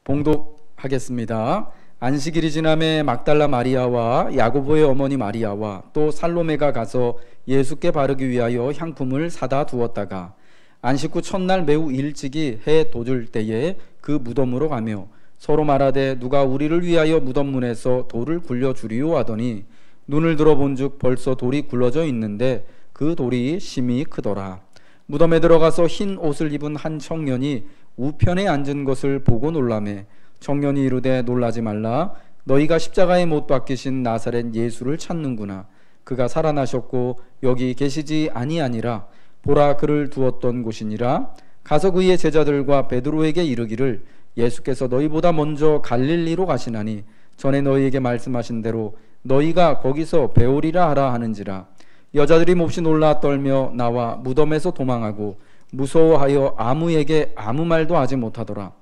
봉독하겠습니다. 안식일이 지남에 막달라 마리아와 야고보의 어머니 마리아와 또 살로메가 가서 예수께 바르기 위하여 향품을 사다 두었다가 안식 후 첫날 매우 일찍이 해 돋을 때에 그 무덤으로 가며 서로 말하되 누가 우리를 위하여 무덤 문에서 돌을 굴려주리요 하더니 눈을 들어본즉 벌써 돌이 굴러져 있는데 그 돌이 심히 크더라. 무덤에 들어가서 흰 옷을 입은 한 청년이 우편에 앉은 것을 보고 놀라매 청년이 이르되 놀라지 말라. 너희가 십자가에 못 박히신 나사렛 예수를 찾는구나. 그가 살아나셨고 여기 계시지 아니하니라. 보라, 그를 두었던 곳이니라. 가서 그의 제자들과 베드로에게 이르기를 예수께서 너희보다 먼저 갈릴리로 가시나니 전에 너희에게 말씀하신 대로 너희가 거기서 배우리라 하라 하는지라. 여자들이 몹시 놀라 떨며 나와 무덤에서 도망하고 무서워하여 아무에게 아무 말도 하지 못하더라.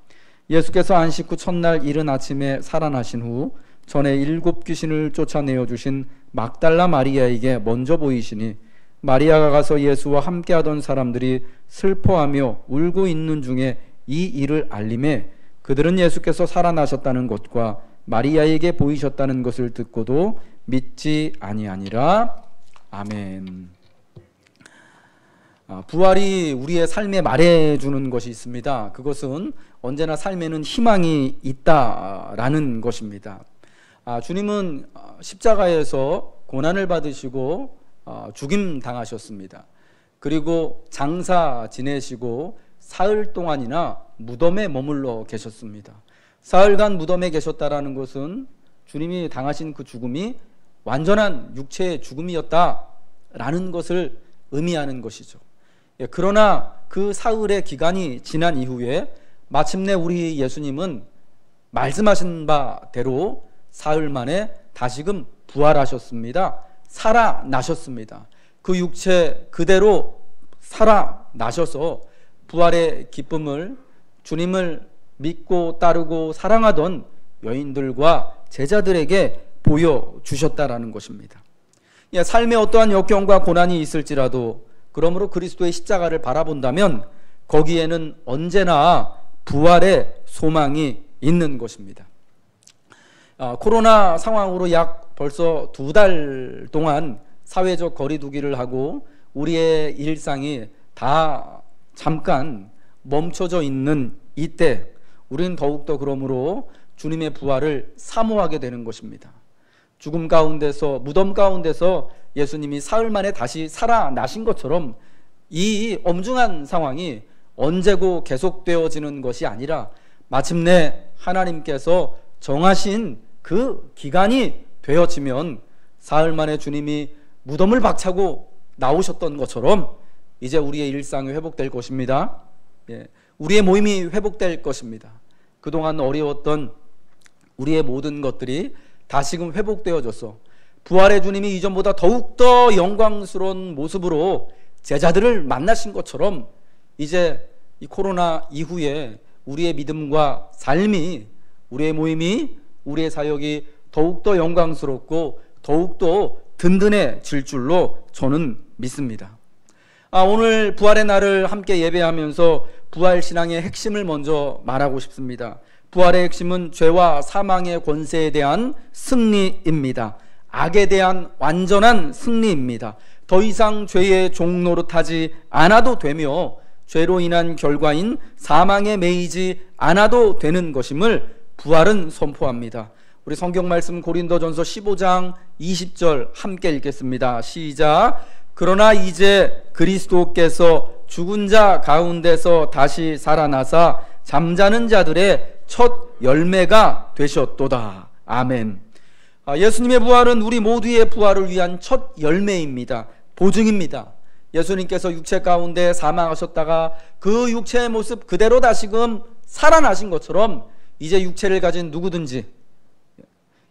예수께서 안식 후 첫날 이른 아침에 살아나신 후 전에 7 귀신을 쫓아내어 주신 막달라 마리아에게 먼저 보이시니 마리아가 가서 예수와 함께하던 사람들이 슬퍼하며 울고 있는 중에 이 일을 알림해 그들은 예수께서 살아나셨다는 것과 마리아에게 보이셨다는 것을 듣고도 믿지 아니하니라. 아멘. 부활이 우리의 삶에 말해주는 것이 있습니다. 그것은 언제나 삶에는 희망이 있다라는 것입니다. 주님은 십자가에서 고난을 받으시고 죽임 당하셨습니다. 그리고 장사 지내시고 사흘 동안이나 무덤에 머물러 계셨습니다. 사흘간 무덤에 계셨다라는 것은 주님이 당하신 그 죽음이 완전한 육체의 죽음이었다라는 것을 의미하는 것이죠. 그러나 그 사흘의 기간이 지난 이후에 마침내 우리 예수님은 말씀하신 바대로 사흘 만에 다시금 부활하셨습니다. 살아나셨습니다. 그 육체 그대로 살아나셔서 부활의 기쁨을 주님을 믿고 따르고 사랑하던 여인들과 제자들에게 보여주셨다라는 것입니다. 삶에 어떠한 역경과 고난이 있을지라도 그러므로 그리스도의 십자가를 바라본다면 거기에는 언제나 부활의 소망이 있는 것입니다. 코로나 상황으로 약 벌써 2달 동안 사회적 거리두기를 하고 우리의 일상이 다 잠깐 멈춰져 있는 이때 우리는 더욱더 그러므로 주님의 부활을 사모하게 되는 것입니다. 죽음 가운데서 무덤 가운데서 예수님이 사흘 만에 다시 살아나신 것처럼 이 엄중한 상황이 언제고 계속되어지는 것이 아니라 마침내 하나님께서 정하신 그 기간이 되어지면 사흘 만에 주님이 무덤을 박차고 나오셨던 것처럼 이제 우리의 일상이 회복될 것입니다. 우리의 모임이 회복될 것입니다. 그동안 어려웠던 우리의 모든 것들이 다시금 회복되어져서 부활의 주님이 이전보다 더욱더 영광스러운 모습으로 제자들을 만나신 것처럼 이제 이 코로나 이후에 우리의 믿음과 삶이, 우리의 모임이, 우리의 사역이 더욱더 영광스럽고 더욱더 든든해질 줄로 저는 믿습니다. 오늘 부활의 날을 함께 예배하면서 부활신앙의 핵심을 먼저 말하고 싶습니다. 부활의 핵심은 죄와 사망의 권세에 대한 승리입니다. 악에 대한 완전한 승리입니다. 더 이상 죄의 종 노릇하지 않아도 되며 죄로 인한 결과인 사망에 매이지 않아도 되는 것임을 부활은 선포합니다. 우리 성경 말씀 고린도전서 15장 20절 함께 읽겠습니다. 시작. 그러나 이제 그리스도께서 죽은 자 가운데서 다시 살아나사 잠자는 자들의 첫 열매가 되셨도다. 아멘. 예수님의 부활은 우리 모두의 부활을 위한 첫 열매입니다. 보증입니다. 예수님께서 육체 가운데 사망하셨다가 그 육체의 모습 그대로 다시금 살아나신 것처럼 이제 육체를 가진 누구든지,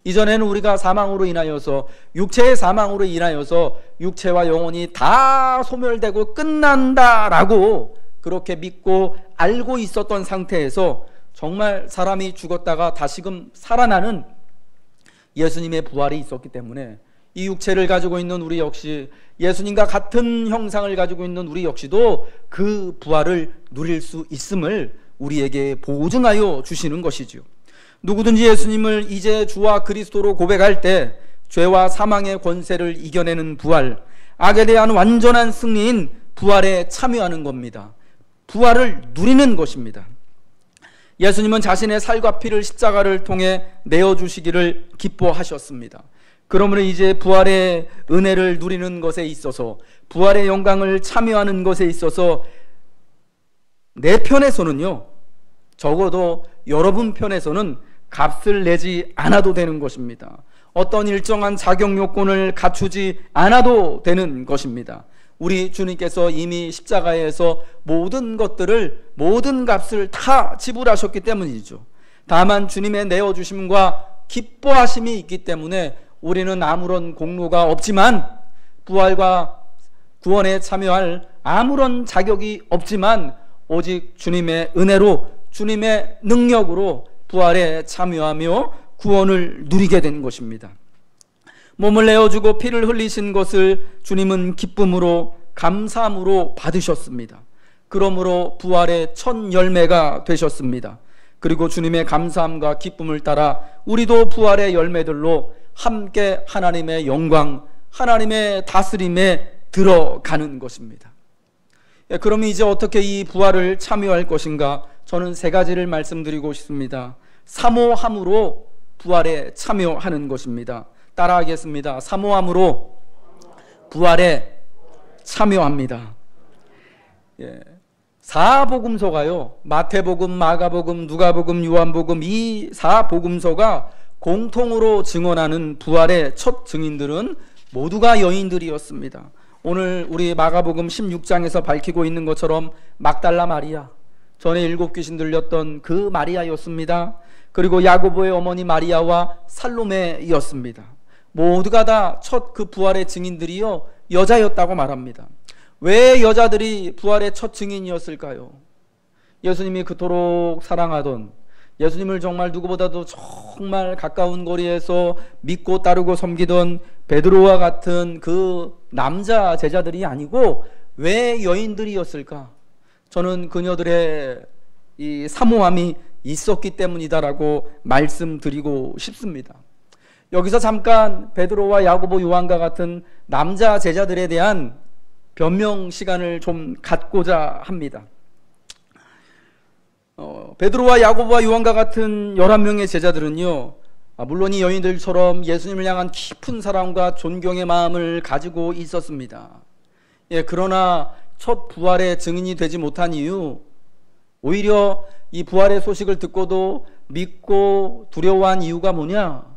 이전에는 우리가 사망으로 인하여서, 육체의 사망으로 인하여서 육체와 영혼이 다 소멸되고 끝난다라고 그렇게 믿고 알고 있었던 상태에서 정말 사람이 죽었다가 다시금 살아나는 예수님의 부활이 있었기 때문에 이 육체를 가지고 있는 우리 역시, 예수님과 같은 형상을 가지고 있는 우리 역시도 그 부활을 누릴 수 있음을 우리에게 보증하여 주시는 것이죠. 누구든지 예수님을 이제 주와 그리스도로 고백할 때 죄와 사망의 권세를 이겨내는 부활, 악에 대한 완전한 승리인 부활에 참여하는 겁니다. 부활을 누리는 것입니다. 예수님은 자신의 살과 피를 십자가를 통해 내어주시기를 기뻐하셨습니다. 그러므로 이제 부활의 은혜를 누리는 것에 있어서, 부활의 영광을 참여하는 것에 있어서 내 편에서는요, 적어도 여러분 편에서는 값을 내지 않아도 되는 것입니다. 어떤 일정한 자격 요건을 갖추지 않아도 되는 것입니다. 우리 주님께서 이미 십자가에서 모든 것들을, 모든 값을 다 지불하셨기 때문이죠. 다만 주님의 내어주심과 기뻐하심이 있기 때문에 우리는 아무런 공로가 없지만, 부활과 구원에 참여할 아무런 자격이 없지만 오직 주님의 은혜로, 주님의 능력으로 부활에 참여하며 구원을 누리게 된 것입니다. 몸을 내어주고 피를 흘리신 것을 주님은 기쁨으로, 감사함으로 받으셨습니다. 그러므로 부활의 첫 열매가 되셨습니다. 그리고 주님의 감사함과 기쁨을 따라 우리도 부활의 열매들로 함께 하나님의 영광, 하나님의 다스림에 들어가는 것입니다. 그럼 이제 어떻게 이 부활을 참여할 것인가? 저는 세 가지를 말씀드리고 싶습니다. 사모함으로 부활에 참여하는 것입니다. 따라하겠습니다. 사모함으로 부활에 참여합니다. 사복음서가요, 마태복음, 마가복음, 누가복음, 요한복음, 이 사복음서가 공통으로 증언하는 부활의 첫 증인들은 모두가 여인들이었습니다. 오늘 우리 마가복음 16장에서 밝히고 있는 것처럼 막달라 마리아, 전에 7 귀신 들렸던 그 마리아였습니다. 그리고 야고보의 어머니 마리아와 살로메였습니다. 모두가 다 첫 그 부활의 증인들이요, 여자였다고 말합니다. 왜 여자들이 부활의 첫 증인이었을까요? 예수님이 그토록 사랑하던, 예수님을 정말 누구보다도 정말 가까운 거리에서 믿고 따르고 섬기던 베드로와 같은 그 남자 제자들이 아니고 왜 여인들이었을까? 저는 그녀들의 이 사모함이 있었기 때문이다라고 말씀드리고 싶습니다. 여기서 잠깐 베드로와 야고보, 요한과 같은 남자 제자들에 대한 변명 시간을 좀 갖고자 합니다. 베드로와 야고보와 요한과 같은 11명의 제자들은요, 물론 이 여인들처럼 예수님을 향한 깊은 사랑과 존경의 마음을 가지고 있었습니다. 그러나 첫 부활의 증인이 되지 못한 이유, 오히려 이 부활의 소식을 듣고도 믿고 두려워한 이유가 뭐냐?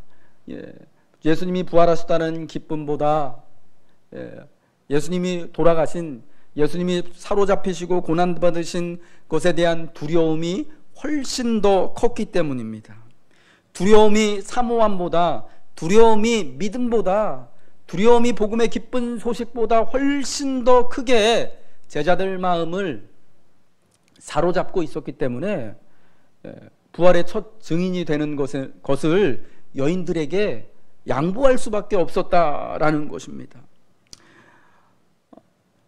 예수님이 부활하셨다는 기쁨보다 예수님이 돌아가신, 예수님이 사로잡히시고 고난받으신 것에 대한 두려움이 훨씬 더 컸기 때문입니다. 두려움이 사모함보다, 두려움이 믿음보다, 두려움이 복음의 기쁜 소식보다 훨씬 더 크게 제자들 마음을 사로잡고 있었기 때문에 부활의 첫 증인이 되는 것을 여인들에게 양보할 수밖에 없었다라는 것입니다.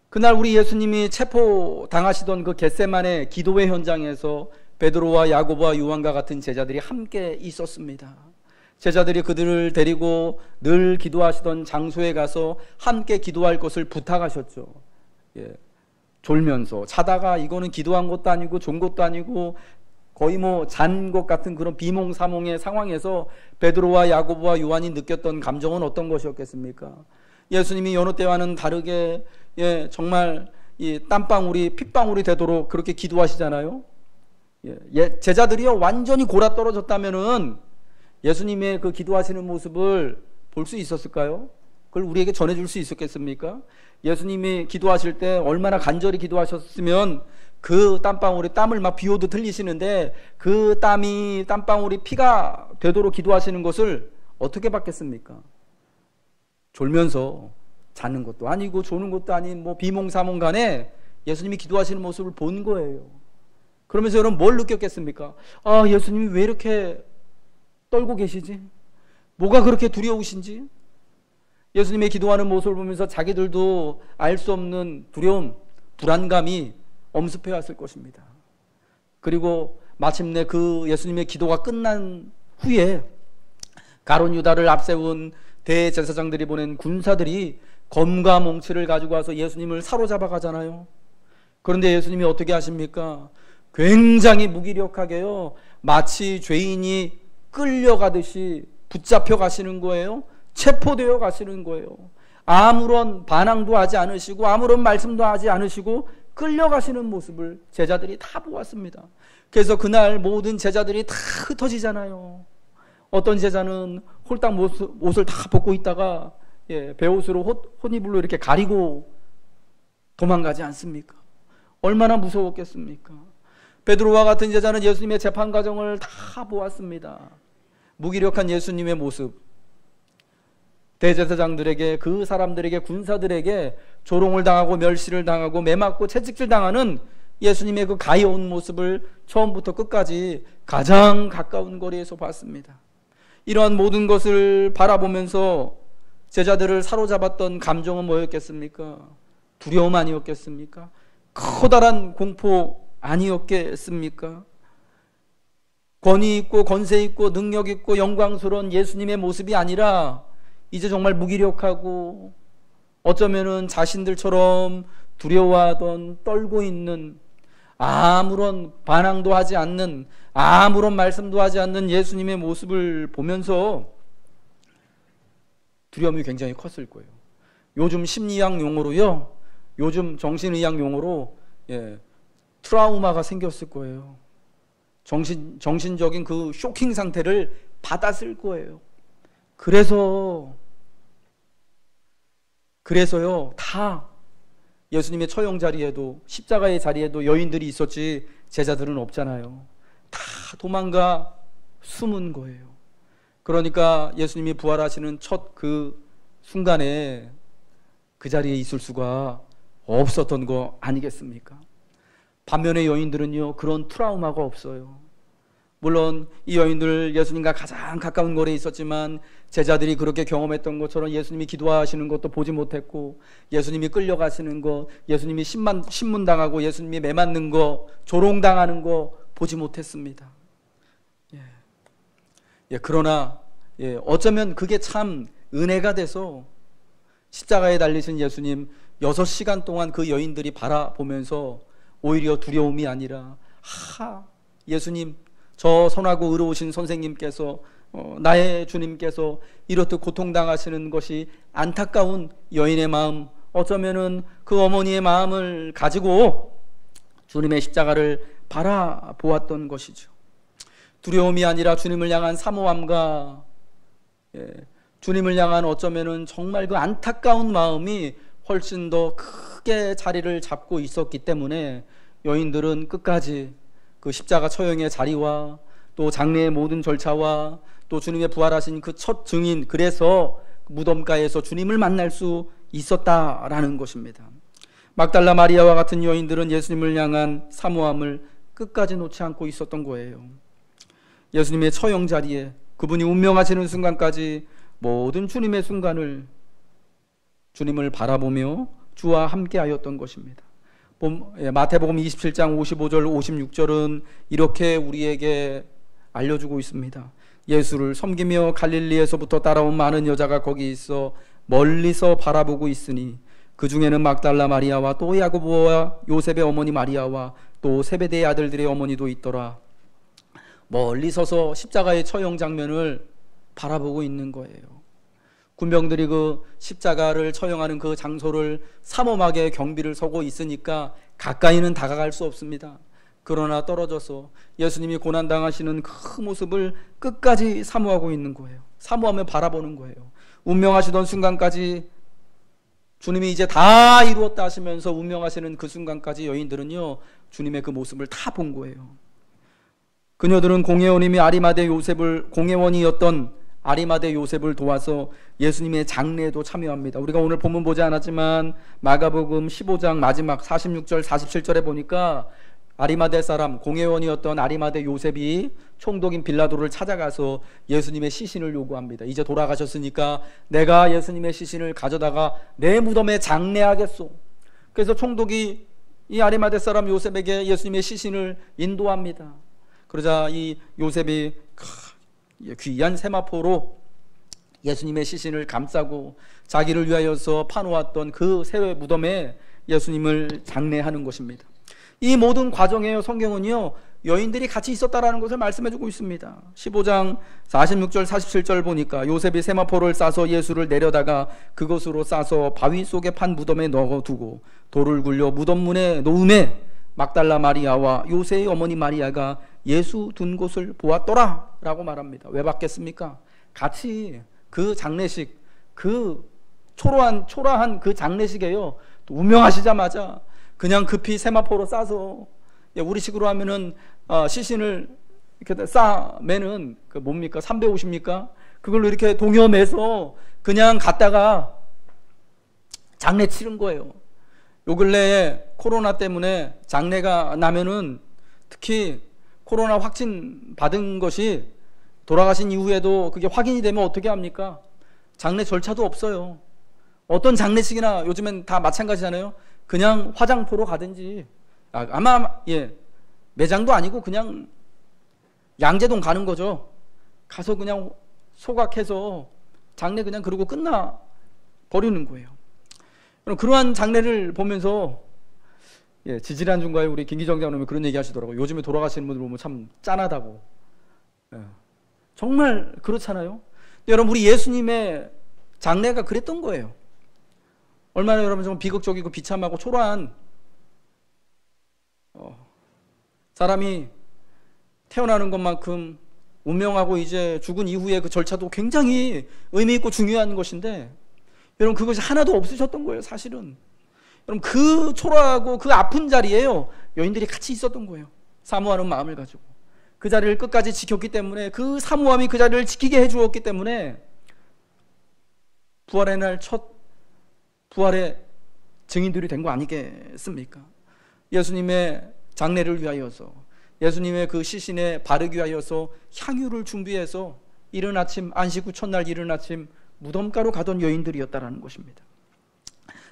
그날 우리 예수님이 체포당하시던 그 겟세마네 기도회 현장에서 베드로와 야고보와 요한과 같은 제자들이 함께 있었습니다. 제자들이 그들을 데리고 늘 기도하시던 장소에 가서 함께 기도할 것을 부탁하셨죠. 졸면서 자다가, 이거는 기도한 것도 아니고 존 것도 아니고 거의 잔 것 같은 그런 비몽사몽의 상황에서 베드로와 야고보와 요한이 느꼈던 감정은 어떤 것이었겠습니까? 예수님이 여느 때와는 다르게 정말 이 땀방울이 핏방울이 되도록 그렇게 기도하시잖아요. 제자들이요, 완전히 골아 떨어졌다면은 예수님의 그 기도하시는 모습을 볼 수 있었을까요? 그걸 우리에게 전해줄 수 있었겠습니까? 예수님이 기도하실 때 얼마나 간절히 기도하셨으면 그 땀방울이 땀을 막 비오듯 흘리시는데 그 땀이 땀방울이 피가 되도록 기도하시는 것을 어떻게 봤겠습니까? 졸면서 자는 것도 아니고 조는 것도 아닌 비몽사몽 간에 예수님이 기도하시는 모습을 본 거예요. 그러면서 여러분 뭘 느꼈겠습니까? 아, 예수님이 왜 이렇게 떨고 계시지? 뭐가 그렇게 두려우신지? 예수님의 기도하는 모습을 보면서 자기들도 알 수 없는 두려움, 불안감이 엄습해 왔을 것입니다. 그리고 마침내 그 예수님의 기도가 끝난 후에 가룟 유다를 앞세운 대제사장들이 보낸 군사들이 검과 몽치를 가지고 와서 예수님을 사로잡아 가잖아요. 그런데 예수님이 어떻게 하십니까? 굉장히 무기력하게요, 마치 죄인이 끌려가듯이 붙잡혀 가시는 거예요. 체포되어 가시는 거예요. 아무런 반항도 하지 않으시고 아무런 말씀도 하지 않으시고 끌려가시는 모습을 제자들이 다 보았습니다. 그래서 그날 모든 제자들이 다 흩어지잖아요. 어떤 제자는 홀딱 옷을 다 벗고 있다가 베옷으로 혼이불로 이렇게 가리고 도망가지 않습니까? 얼마나 무서웠겠습니까? 베드로와 같은 제자는 예수님의 재판 과정을 다 보았습니다. 무기력한 예수님의 모습, 대제사장들에게, 그 사람들에게, 군사들에게 조롱을 당하고 멸시를 당하고 매맞고 채찍질 당하는 예수님의 그 가여운 모습을 처음부터 끝까지 가장 가까운 거리에서 봤습니다. 이러한 모든 것을 바라보면서 제자들을 사로잡았던 감정은 뭐였겠습니까? 두려움 아니었겠습니까? 커다란 공포 아니었겠습니까? 권위 있고 권세 있고 능력 있고 영광스러운 예수님의 모습이 아니라 이제 정말 무기력하고 어쩌면은 자신들처럼 두려워하던, 떨고 있는, 아무런 반항도 하지 않는, 아무런 말씀도 하지 않는 예수님의 모습을 보면서 두려움이 굉장히 컸을 거예요. 요즘 심리학 용어로요, 요즘 정신의학 용어로 트라우마가 생겼을 거예요. 정신적인 그 쇼킹 상태를 받았을 거예요. 그래서요, 다 예수님의 처형 자리에도, 십자가의 자리에도 여인들이 있었지 제자들은 없잖아요. 다 도망가 숨은 거예요. 그러니까 예수님이 부활하시는 첫 그 순간에 그 자리에 있을 수가 없었던 거 아니겠습니까? 반면에 여인들은요, 그런 트라우마가 없어요. 물론 이 여인들 예수님과 가장 가까운 거리에 있었지만 제자들이 그렇게 경험했던 것처럼 예수님이 기도하시는 것도 보지 못했고, 예수님이 끌려가시는 거, 예수님이 신문당하고 예수님이 매맞는 거, 조롱당하는 거 보지 못했습니다. 그러나 어쩌면 그게 참 은혜가 돼서 십자가에 달리신 예수님 6시간 동안 그 여인들이 바라보면서 오히려 두려움이 아니라, 예수님, 저 선하고 의로우신 선생님께서, 나의 주님께서 이렇듯 고통당하시는 것이 안타까운 여인의 마음, 어쩌면은 그 어머니의 마음을 가지고 주님의 십자가를 바라보았던 것이죠. 두려움이 아니라 주님을 향한 사모함과 주님을 향한 어쩌면은 정말 그 안타까운 마음이 훨씬 더 크게 자리를 잡고 있었기 때문에 여인들은 끝까지 그 십자가 처형의 자리와 또 장례의 모든 절차와 또 주님의 부활하신 그 첫 증인, 그래서 무덤가에서 주님을 만날 수 있었다라는 것입니다. 막달라 마리아와 같은 여인들은 예수님을 향한 사모함을 끝까지 놓지 않고 있었던 거예요. 예수님의 처형 자리에 그분이 운명하시는 순간까지 모든 주님의 순간을 주님을 바라보며 주와 함께하였던 것입니다. 마태복음 27장 55절 56절은 이렇게 우리에게 알려주고 있습니다. 예수를 섬기며 갈릴리에서부터 따라온 많은 여자가 거기 있어 멀리서 바라보고 있으니 그 중에는 막달라 마리아와 또 야고보와 요셉의 어머니 마리아와 또 세베대의 아들들의 어머니도 있더라. 멀리 서서 십자가의 처형 장면을 바라보고 있는 거예요. 군병들이 그 십자가를 처형하는 그 장소를 삼엄하게 경비를 서고 있으니까 가까이는 다가갈 수 없습니다. 그러나 떨어져서 예수님이 고난당하시는 그 모습을 끝까지 사모하고 있는 거예요. 사모하며 바라보는 거예요. 운명하시던 순간까지, 주님이 이제 다 이루었다 하시면서 운명하시는 그 순간까지 여인들은요, 주님의 그 모습을 다 본 거예요. 그녀들은 공회원이었던 아리마대 요셉을 도와서 예수님의 장례에도 참여합니다. 우리가 오늘 본문 보지 않았지만 마가복음 15장 마지막 46절 47절에 보니까 아리마대 사람, 공회원이었던 아리마대 요셉이 총독인 빌라도를 찾아가서 예수님의 시신을 요구합니다. 이제 돌아가셨으니까 내가 예수님의 시신을 가져다가 내 무덤에 장례하겠소. 그래서 총독이 이 아리마대 사람 요셉에게 예수님의 시신을 인도합니다. 그러자 이 요셉이 귀한 세마포로 예수님의 시신을 감싸고 자기를 위하여서 파놓았던 그 새 무덤에 예수님을 장례하는 것입니다. 이 모든 과정에 성경은요, 여인들이 같이 있었다라는 것을 말씀해주고 있습니다. 15장 46절 47절 보니까 요셉이 세마포를 싸서 예수를 내려다가 그것으로 싸서 바위 속에 판 무덤에 넣어두고 돌을 굴려 무덤 문에 놓음에 막달라 마리아와 요새의 어머니 마리아가 예수 둔 곳을 보았더라 라고 말합니다. 왜 봤겠습니까? 같이 그 장례식, 그 초라한 그 장례식에요, 또 운명하시자마자 그냥 급히 세마포로 싸서, 우리식으로 하면은 시신을 이렇게 싸매는 그 뭡니까? 350입니까? 그걸로 이렇게 동여매서 그냥 갔다가 장례 치른 거예요. 요 근래에 코로나 때문에 장례가 나면은, 특히 코로나 확진 받은 것이 돌아가신 이후에도 그게 확인이 되면 어떻게 합니까? 장례 절차도 없어요. 어떤 장례식이나 요즘엔 다 마찬가지잖아요. 그냥 화장포로 가든지, 아마 매장도 아니고 그냥 양재동 가는 거죠. 가서 그냥 소각해서 장례 그냥 그러고 끝나 버리는 거예요. 그러한 장례를 보면서 지지난주인가에 우리 김기정 장로님이 그런 얘기 하시더라고요. 요즘에 돌아가시는 분들 보면 참 짠하다고. 정말 그렇잖아요. 여러분, 우리 예수님의 장례가 그랬던 거예요. 얼마나 여러분 좀 비극적이고 비참하고 초라한 사람이 태어나는 것만큼 운명하고 이제 죽은 이후에 그 절차도 굉장히 의미 있고 중요한 것인데, 여러분 그것이 하나도 없으셨던 거예요. 사실은 여러분 그 초라하고 그 아픈 자리에요, 여인들이 같이 있었던 거예요. 사모하는 마음을 가지고 그 자리를 끝까지 지켰기 때문에, 그 사모함이 그 자리를 지키게 해주었기 때문에 부활의 날 첫 부활의 증인들이 된 거 아니겠습니까? 예수님의 장례를 위하여서, 예수님의 그 시신에 바르기 위하여서 향유를 준비해서 이른 아침, 안식 후 첫날 이른 아침 무덤가로 가던 여인들이었다라는 것입니다.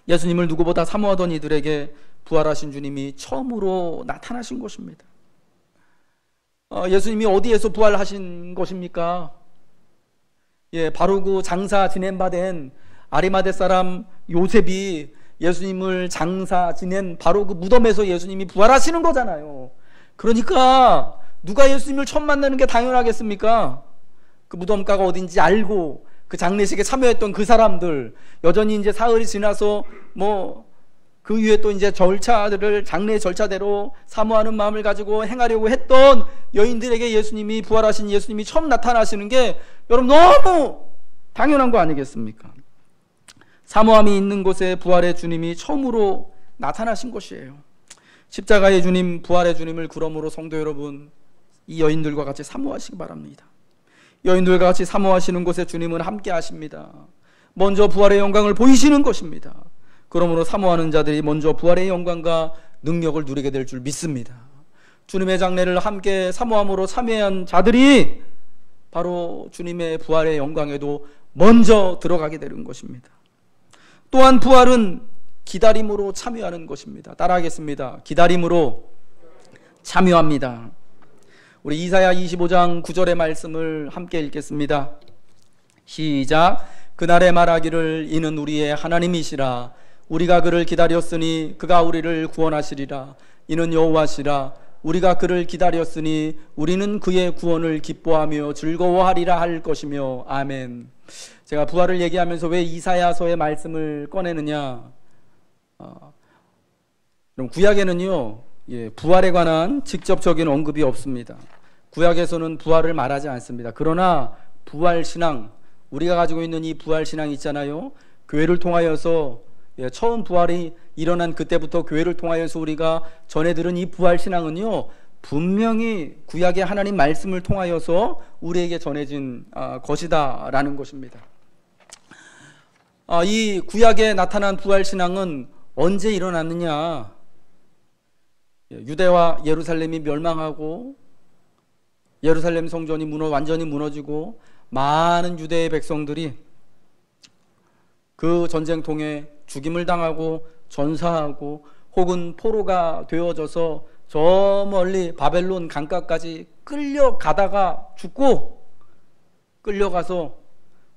예수님을 누구보다 사모하던 이들에게 부활하신 주님이 처음으로 나타나신 것입니다. 예수님이 어디에서 부활하신 것입니까? 바로 그 장사 지낸 바 된 아리마대 사람 요셉이 예수님을 장사 지낸 바로 그 무덤에서 예수님이 부활하시는 거잖아요. 그러니까 누가 예수님을 처음 만나는 게 당연하겠습니까? 그 무덤가가 어딘지 알고 그 장례식에 참여했던 그 사람들, 여전히 이제 사흘이 지나서 그 위에 또 이제 절차들을 장례 절차대로 사모하는 마음을 가지고 행하려고 했던 여인들에게 예수님이, 부활하신 예수님이 처음 나타나시는 게 여러분 너무 당연한 거 아니겠습니까? 사모함이 있는 곳에 부활의 주님이 처음으로 나타나신 것이에요. 십자가의 주님, 부활의 주님을 그러므로 성도 여러분, 이 여인들과 같이 사모하시기 바랍니다. 여인들과 같이 사모하시는 곳에 주님은 함께 하십니다. 먼저 부활의 영광을 보이시는 것입니다. 그러므로 사모하는 자들이 먼저 부활의 영광과 능력을 누리게 될 줄 믿습니다. 주님의 장례를 함께 사모함으로 참여한 자들이 바로 주님의 부활의 영광에도 먼저 들어가게 되는 것입니다. 또한 부활은 기다림으로 참여하는 것입니다. 따라하겠습니다. 기다림으로 참여합니다. 우리 이사야 25장 9절의 말씀을 함께 읽겠습니다. 시작. 그날에 말하기를 이는 우리의 하나님이시라. 우리가 그를 기다렸으니 그가 우리를 구원하시리라. 이는 여호와시라. 우리가 그를 기다렸으니 우리는 그의 구원을 기뻐하며 즐거워하리라 할 것이며. 아멘. 제가 부활을 얘기하면서 왜 이사야서의 말씀을 꺼내느냐, 그럼 구약에는요, 부활에 관한 직접적인 언급이 없습니다. 구약에서는 부활을 말하지 않습니다. 그러나 부활신앙, 우리가 가지고 있는 이 부활신앙 있잖아요, 교회를 통하여서 처음 부활이 일어난 그때부터 교회를 통하여서 우리가 전해 들은 이 부활신앙은요, 분명히 구약의 하나님 말씀을 통하여서 우리에게 전해진 것이다 라는 것입니다. 이 구약에 나타난 부활신앙은 언제 일어났느냐, 유대와 예루살렘이 멸망하고 예루살렘 성전이 완전히 무너지고 많은 유대의 백성들이 그 전쟁통에 죽임을 당하고 전사하고 혹은 포로가 되어져서 저 멀리 바벨론 강가까지 끌려가다가 죽고, 끌려가서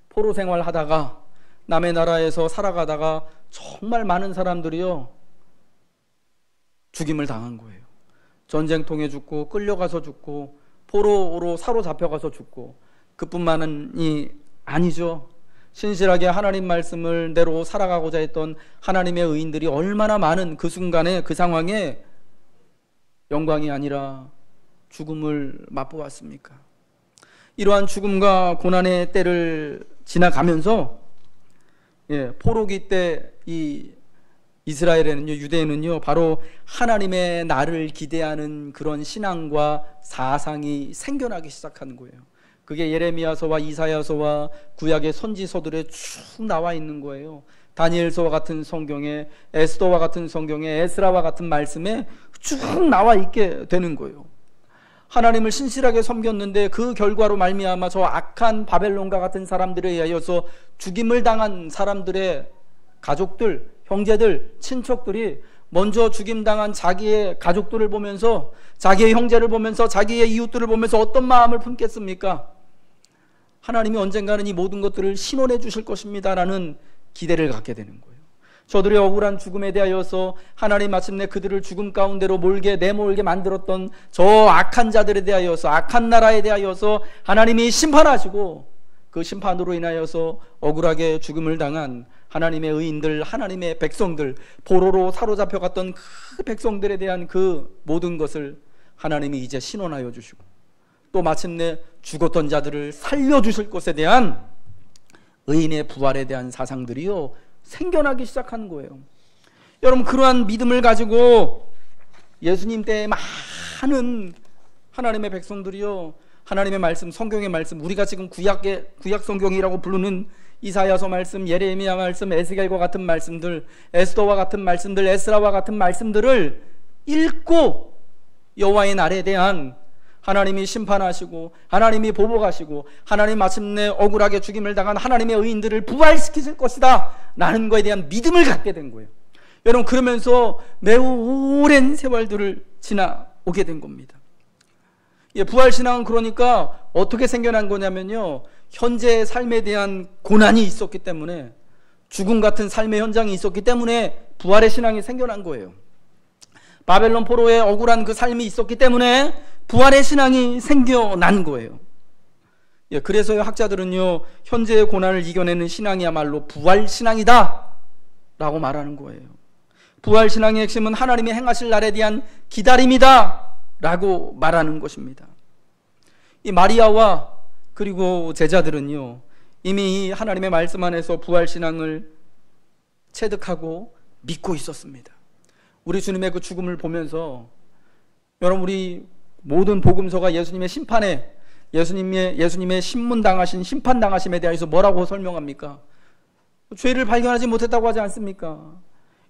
포로 생활하다가 남의 나라에서 살아가다가 정말 많은 사람들이요 죽임을 당한 거예요. 전쟁통에 죽고, 끌려가서 죽고, 포로로 사로잡혀가서 죽고. 그뿐만이 아니죠. 신실하게 하나님 말씀을 대로 살아가고자 했던 하나님의 의인들이 얼마나 많은 그 순간에, 그 상황에 영광이 아니라 죽음을 맛보았습니까? 이러한 죽음과 고난의 때를 지나가면서 포로기 때 이 이스라엘에는요, 유대에는요, 바로 하나님의 나를 기대하는 그런 신앙과 사상이 생겨나기 시작하는 거예요. 그게 예레미야서와 이사야서와 구약의 선지서들에 쭉 나와 있는 거예요. 다니엘서와 같은 성경에, 에스더와 같은 성경에, 에스라와 같은 말씀에 쭉 나와 있게 되는 거예요. 하나님을 신실하게 섬겼는데 그 결과로 말미암아 저 악한 바벨론과 같은 사람들에 의하여서 죽임을 당한 사람들의 가족들, 형제들, 친척들이 먼저 죽임당한 자기의 가족들을 보면서, 자기의 형제를 보면서, 자기의 이웃들을 보면서 어떤 마음을 품겠습니까? 하나님이 언젠가는 이 모든 것들을 신원해 주실 것입니다 라는 기대를 갖게 되는 거예요. 저들의 억울한 죽음에 대하여서 하나님 마침내 그들을 죽음 가운데로 내몰게 만들었던 저 악한 자들에 대하여서, 악한 나라에 대하여서 하나님이 심판하시고, 그 심판으로 인하여서 억울하게 죽음을 당한 하나님의 의인들, 하나님의 백성들, 포로로 사로잡혀갔던 그 백성들에 대한 그 모든 것을 하나님이 이제 신원하여 주시고, 또 마침내 죽었던 자들을 살려주실 것에 대한 의인의 부활에 대한 사상들이요 생겨나기 시작하는 거예요. 여러분, 그러한 믿음을 가지고 예수님 때에 많은 하나님의 백성들이요, 하나님의 말씀, 성경의 말씀, 우리가 지금 구약 성경이라고 부르는 이사야서 말씀, 예레미야 말씀, 에스겔과 같은 말씀들, 에스더와 같은 말씀들, 에스라와 같은 말씀들을 읽고 여호와의 날에 대한 하나님이 심판하시고, 하나님이 보복하시고, 하나님 마침내 억울하게 죽임을 당한 하나님의 의인들을 부활시키실 것이다 라는 것에 대한 믿음을 갖게 된 거예요. 여러분, 그러면서 매우 오랜 세월들을 지나오게 된 겁니다. 부활신앙은 그러니까 어떻게 생겨난 거냐면요, 현재의 삶에 대한 고난이 있었기 때문에, 죽음 같은 삶의 현장이 있었기 때문에 부활의 신앙이 생겨난 거예요. 바벨론 포로의 억울한 그 삶이 있었기 때문에 부활의 신앙이 생겨난 거예요. 그래서 학자들은요, 현재의 고난을 이겨내는 신앙이야말로 부활신앙이다 라고 말하는 거예요. 부활신앙의 핵심은 하나님이 행하실 날에 대한 기다림이다 라고 말하는 것입니다. 이 마리아와 그리고 제자들은요, 이미 하나님의 말씀 안에서 부활신앙을 체득하고 믿고 있었습니다. 우리 주님의 그 죽음을 보면서, 여러분, 우리 모든 복음서가 예수님의 심판에, 예수님의 신문당하신, 심판당하심에 대해서 뭐라고 설명합니까? 죄를 발견하지 못했다고 하지 않습니까?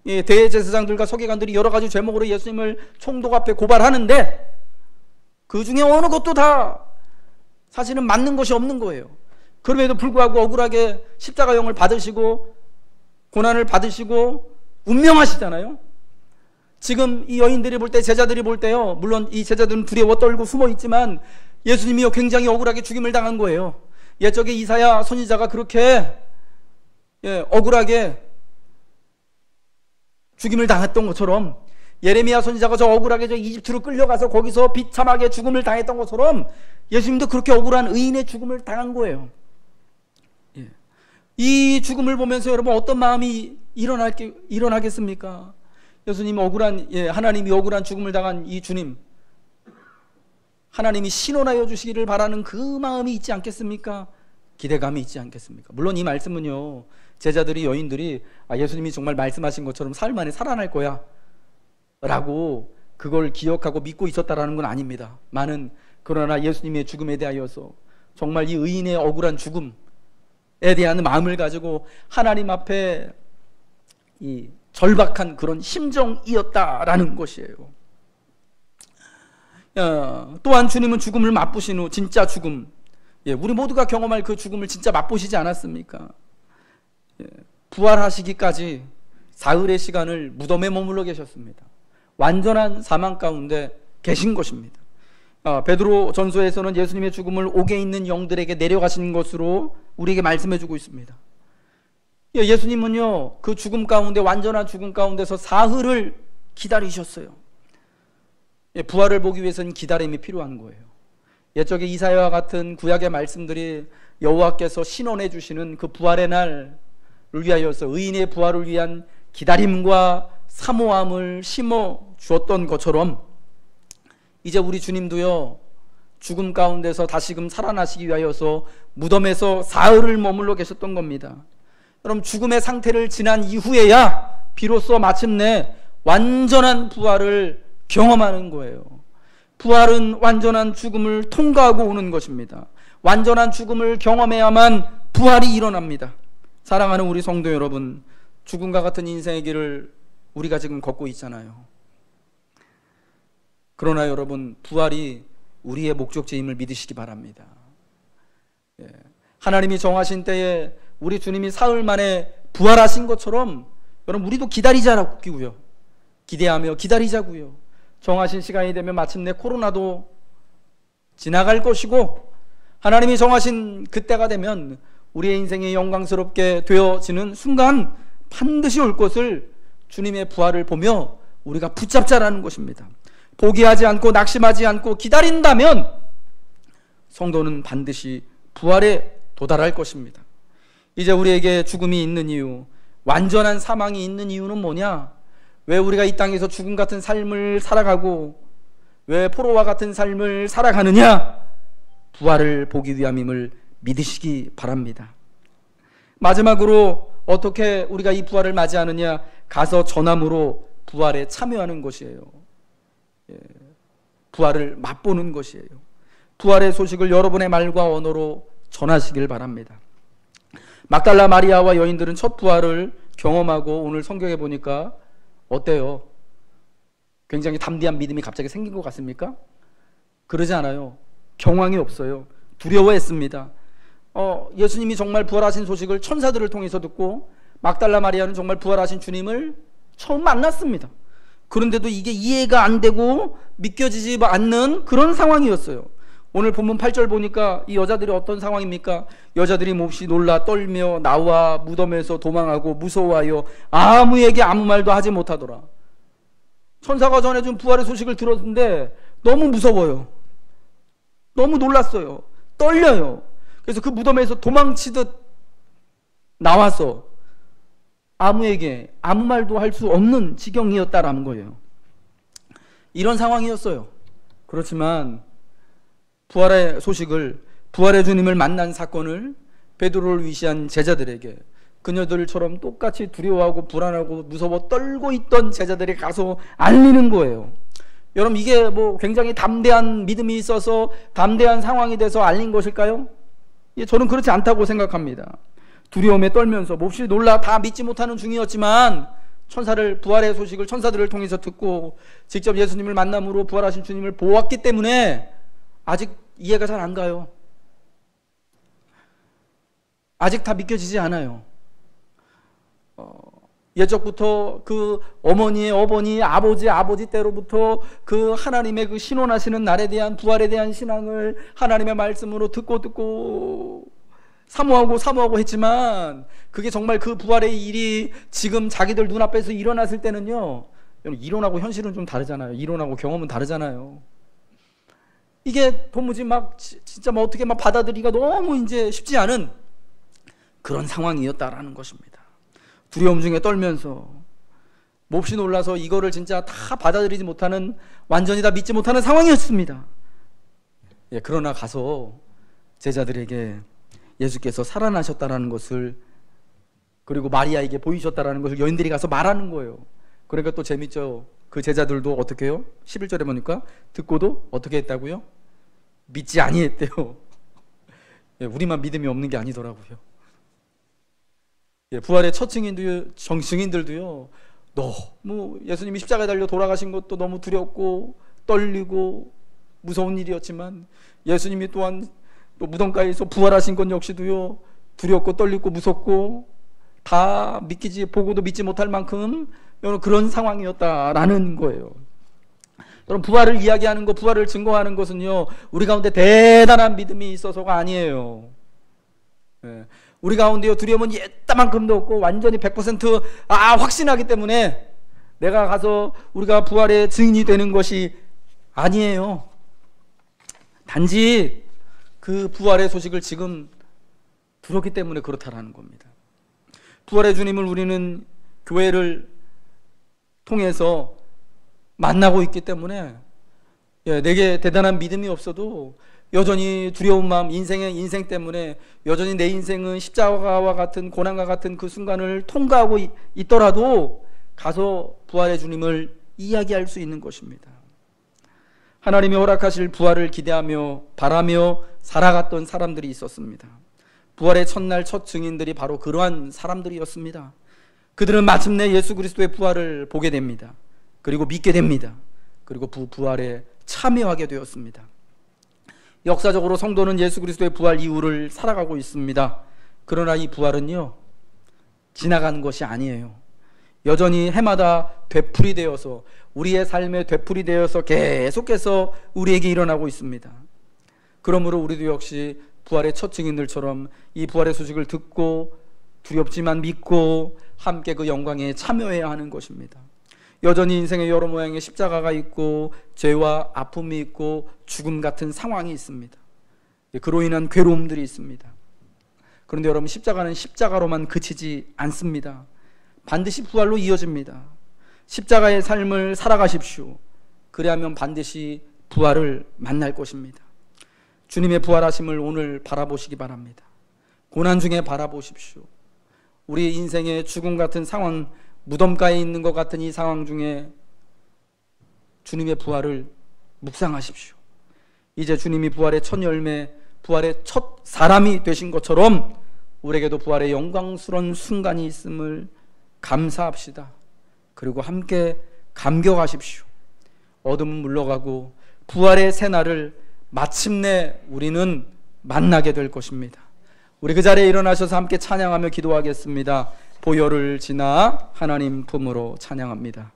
대제사장들과 서기관들이 여러 가지 죄목으로 예수님을 총독 앞에 고발하는데 그 중에 어느 것도 다 사실은 맞는 것이 없는 거예요. 그럼에도 불구하고 억울하게 십자가형을 받으시고 고난을 받으시고 운명하시잖아요. 지금 이 여인들이 볼 때, 제자들이 볼 때요, 물론 이 제자들은 두려워 떨고 숨어 있지만 예수님이요 굉장히 억울하게 죽임을 당한 거예요. 옛적에 이사야 선지자가 그렇게 억울하게 죽임을 당했던 것처럼, 예레미야 선지자가 저 억울하게 저 이집트로 끌려가서 거기서 비참하게 죽음을 당했던 것처럼 예수님도 그렇게 억울한 의인의 죽음을 당한 거예요. 이 죽음을 보면서 여러분 어떤 마음이 일어나겠습니까? 예수님이 하나님이 억울한 죽음을 당한 이 주님, 하나님이 신원하여 주시기를 바라는 그 마음이 있지 않겠습니까? 기대감이 있지 않겠습니까? 물론 이 말씀은요, 제자들이, 여인들이 예수님이 정말 말씀하신 것처럼 사흘 만에 살아날 거야 라고 그걸 기억하고 믿고 있었다라는 건 아닙니다. 그러나 예수님의 죽음에 대하여서 정말 이 의인의 억울한 죽음에 대한 마음을 가지고 하나님 앞에 이 절박한 그런 심정이었다라는 것이에요. 또한 주님은 죽음을 맛보신 후, 진짜 죽음, 우리 모두가 경험할 그 죽음을 진짜 맛보시지 않았습니까? 부활하시기까지 사흘의 시간을 무덤에 머물러 계셨습니다. 완전한 사망 가운데 계신 것입니다. 베드로 전서에서는 예수님의 죽음을 옥에 있는 영들에게 내려가신 것으로 우리에게 말씀해 주고 있습니다. 예수님은요, 그 죽음 가운데, 완전한 죽음 가운데서 사흘을 기다리셨어요. 부활을 보기 위해서는 기다림이 필요한 거예요. 옛적의 이사야와 같은 구약의 말씀들이 여호와께서 신원해 주시는 그 부활의 날을 위하여서 의인의 부활을 위한 기다림과 사모함을 심어 주었던 것처럼 이제 우리 주님도요, 죽음 가운데서 다시금 살아나시기 위하여서 무덤에서 사흘을 머물러 계셨던 겁니다. 여러분, 죽음의 상태를 지난 이후에야 비로소 마침내 완전한 부활을 경험하는 거예요. 부활은 완전한 죽음을 통과하고 오는 것입니다. 완전한 죽음을 경험해야만 부활이 일어납니다. 사랑하는 우리 성도 여러분, 죽음과 같은 인생의 길을 우리가 지금 걷고 있잖아요. 그러나 여러분, 부활이 우리의 목적지임을 믿으시기 바랍니다. 하나님이 정하신 때에 우리 주님이 사흘 만에 부활하신 것처럼 여러분, 우리도 기다리자고요. 기대하며 기다리자고요. 정하신 시간이 되면 마침내 코로나도 지나갈 것이고, 하나님이 정하신 그때가 되면 우리의 인생이 영광스럽게 되어지는 순간 반드시 올 것을 주님의 부활을 보며 우리가 붙잡자라는 것입니다. 포기하지 않고 낙심하지 않고 기다린다면 성도는 반드시 부활에 도달할 것입니다. 이제 우리에게 죽음이 있는 이유, 완전한 사망이 있는 이유는 뭐냐? 왜 우리가 이 땅에서 죽음 같은 삶을 살아가고 왜 포로와 같은 삶을 살아가느냐? 부활을 보기 위함임을 믿으시기 바랍니다. 마지막으로 어떻게 우리가 이 부활을 맞이하느냐? 가서 전함으로 부활에 참여하는 것이에요. 부활을 맛보는 것이에요. 부활의 소식을 여러분의 말과 언어로 전하시길 바랍니다. 막달라 마리아와 여인들은 첫 부활을 경험하고 오늘 성경에 보니까 어때요? 굉장히 담대한 믿음이 갑자기 생긴 것 같습니까? 그러지 않아요. 경황이 없어요. 두려워했습니다. 예수님이 정말 부활하신 소식을 천사들을 통해서 듣고 막달라 마리아는 정말 부활하신 주님을 처음 만났습니다. 그런데도 이게 이해가 안 되고 믿겨지지 않는 그런 상황이었어요. 오늘 본문 8절 보니까 이 여자들이 어떤 상황입니까? 여자들이 몹시 놀라 떨며 나와 무덤에서 도망하고 무서워하여 아무에게 아무 말도 하지 못하더라. 천사가 전해준 부활의 소식을 들었는데 너무 무서워요. 너무 놀랐어요. 떨려요. 그래서 그 무덤에서 도망치듯 나와서 아무에게 아무 말도 할 수 없는 지경이었다라는 거예요. 이런 상황이었어요. 그렇지만 부활의 소식을, 부활의 주님을 만난 사건을 베드로를 위시한 제자들에게, 그녀들처럼 똑같이 두려워하고 불안하고 무서워 떨고 있던 제자들이 가서 알리는 거예요. 여러분, 이게 뭐 굉장히 담대한 믿음이 있어서 담대한 상황이 돼서 알린 것일까요? 저는 그렇지 않다고 생각합니다. 두려움에 떨면서 몹시 놀라 다 믿지 못하는 중이었지만 부활의 소식을 천사들을 통해서 듣고 직접 예수님을 만남으로 부활하신 주님을 보았기 때문에 아직 이해가 잘 안 가요. 아직 다 믿겨지지 않아요. 예적부터 그 어머니의 어머니, 아버지 때로부터 그 하나님의 그 신원하시는 날에 대한, 부활에 대한 신앙을 하나님의 말씀으로 듣고 사모하고 했지만 그게 정말 그 부활의 일이 지금 자기들 눈앞에서 일어났을 때는요, 이론하고 현실은 좀 다르잖아요. 이론하고 경험은 다르잖아요. 이게 도무지 진짜 어떻게 받아들이기가 너무 이제 쉽지 않은 그런 상황이었다라는 것입니다. 두려움 중에 떨면서 몹시 놀라서 이거를 진짜 다 받아들이지 못하는, 완전히 다 믿지 못하는 상황이었습니다. 그러나 가서 제자들에게 예수께서 살아나셨다라는 것을, 그리고 마리아에게 보이셨다라는 것을 여인들이 가서 말하는 거예요. 그러니까 또 재밌죠. 그 제자들도 어떻게 해요? 11절에 보니까 듣고도 어떻게 했다고요? 믿지 아니했대요. 우리만 믿음이 없는 게 아니더라고요. 부활의 첫 증인들도요, 너무 예수님이 십자가에 달려 돌아가신 것도 너무 두렵고 떨리고 무서운 일이었지만, 예수님이 또한 또 무덤가에서 부활하신 것 역시도요, 두렵고 떨리고 무섭고 다 보고도 믿지 못할 만큼 그런 상황이었다라는 거예요. 여러분, 부활을 이야기하는 것, 부활을 증거하는 것은요, 우리 가운데 대단한 믿음이 있어서가 아니에요. 우리 가운데요, 두려움은 예따만큼도 없고 완전히 100% 확신하기 때문에 내가 가서 우리가 부활의 증인이 되는 것이 아니에요. 단지 그 부활의 소식을 지금 들었기 때문에 그렇다라는 겁니다. 부활의 주님을 우리는 교회를 통해서 만나고 있기 때문에 내게 대단한 믿음이 없어도 여전히 두려운 마음, 인생 때문에 여전히 내 인생은 십자가와 같은 고난과 같은 그 순간을 통과하고 있더라도 가서 부활의 주님을 이야기할 수 있는 것입니다. 하나님이 허락하실 부활을 기대하며 바라며 살아갔던 사람들이 있었습니다. 부활의 첫날 첫 증인들이 바로 그러한 사람들이었습니다. 그들은 마침내 예수 그리스도의 부활을 보게 됩니다. 그리고 믿게 됩니다. 그리고 부활에 참여하게 되었습니다. 역사적으로 성도는 예수 그리스도의 부활 이후를 살아가고 있습니다. 그러나 이 부활은요, 지나가는 것이 아니에요. 여전히 해마다 되풀이되어서, 우리의 삶에 되풀이되어서 계속해서 우리에게 일어나고 있습니다. 그러므로 우리도 역시 부활의 첫 증인들처럼 이 부활의 소식을 듣고 두렵지만 믿고 함께 그 영광에 참여해야 하는 것입니다. 여전히 인생의 여러 모양의 십자가가 있고 죄와 아픔이 있고 죽음 같은 상황이 있습니다. 그로 인한 괴로움들이 있습니다. 그런데 여러분, 십자가는 십자가로만 그치지 않습니다. 반드시 부활로 이어집니다. 십자가의 삶을 살아가십시오. 그래야만 반드시 부활을 만날 것입니다. 주님의 부활하심을 오늘 바라보시기 바랍니다. 고난 중에 바라보십시오. 우리 인생의 죽음 같은 상황, 무덤가에 있는 것 같은 이 상황 중에 주님의 부활을 묵상하십시오. 이제 주님이 부활의 첫 열매, 부활의 첫 사람이 되신 것처럼 우리에게도 부활의 영광스러운 순간이 있음을 감사합시다. 그리고 함께 감격하십시오. 어둠은 물러가고 부활의 새날을 마침내 우리는 만나게 될 것입니다. 우리 그 자리에 일어나셔서 함께 찬양하며 기도하겠습니다. 보혈을 지나 하나님 품으로 찬양합니다.